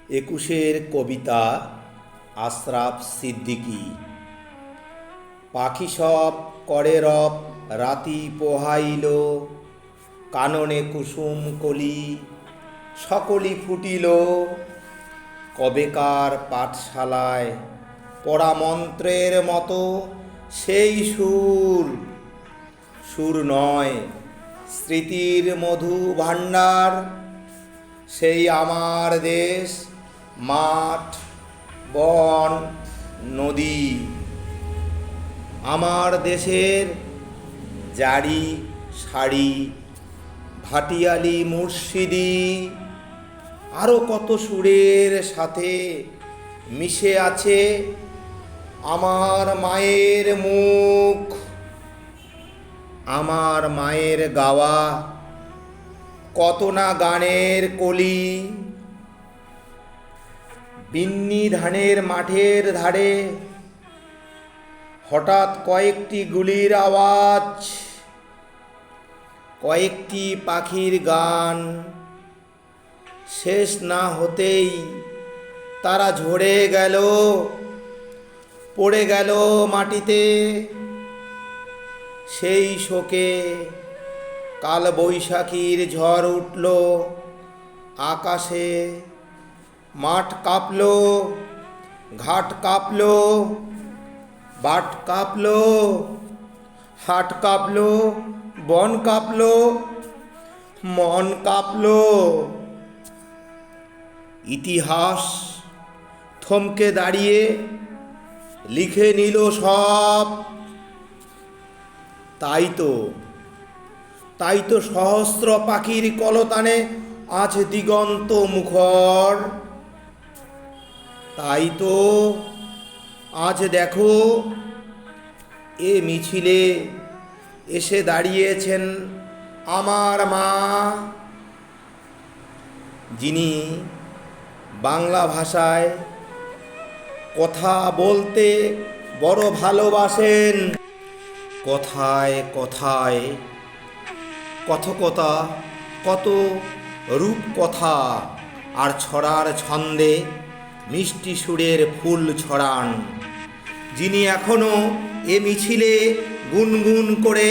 একুশের কবিতা আশরাফ সিদ্দিকী। পাখি সব করে রব রাতি পোহাইল, কাননে কুসুম কলি সকলি ফুটিল। কবেকার পাঠশালায় পড়া মন্ত্রের মতো সেই সুর, সুর নয় স্মৃতির মধু ভাণ্ডার। সেই আমার দেশ, মাঠ বন নদী। আমার দেশের জারি শাড়ি ভাটিয়ালি মুর্শিদি, আরও কত সুরের সাথে মিশে আছে আমার মায়ের মুখ। আমার মায়ের গাওয়া কত না গানের কলি। বিন্নি ধানের মাঠের ধারে হঠাৎ কয়েকটি গুলির আওয়াজ, কয়েকটি পাখির গান। শেষ না হতেই তারা ঝরে গেল, পড়ে গেল মাটিতে। সেই শোকে কাল বৈশাখীর ঝড় উঠল আকাশে। মাঠ কাঁপল, ঘাট কাঁপল, বাট কাঁপল, হাট কাঁপল, বন কাঁপল, মন কাঁপল। ইতিহাস থমকে দাঁড়িয়ে লিখে নিল সব। তাই তো সহস্র পাখির কলতানে আজ দিগন্ত মুখর। তাই তো আজ দেখো এ মিছিলে এসে দাঁড়িয়েছেন আমার মা, যিনি বাংলা ভাষায় কথা বলতে বড় ভালোবাসেন। কথায় কথায় কথকতা, কত রূপকথা আর ছড়ার ছন্দে মিষ্টি সুরের ফুল ছড়ান। যিনি এখনো এ মিছিলে গুনগুন করে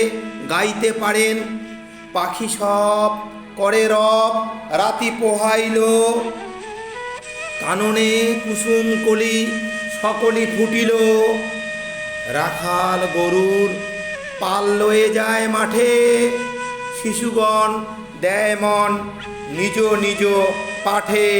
গাইতে পারেন, পাখি সব করে রব রাতি পোহাইল, কাননে কুসুম কলি সকলি ফুটিল। রাখাল গরুর পাল লয়ে যায় মাঠে, শিশুগণ দেয় মন নিজ নিজ পাঠে।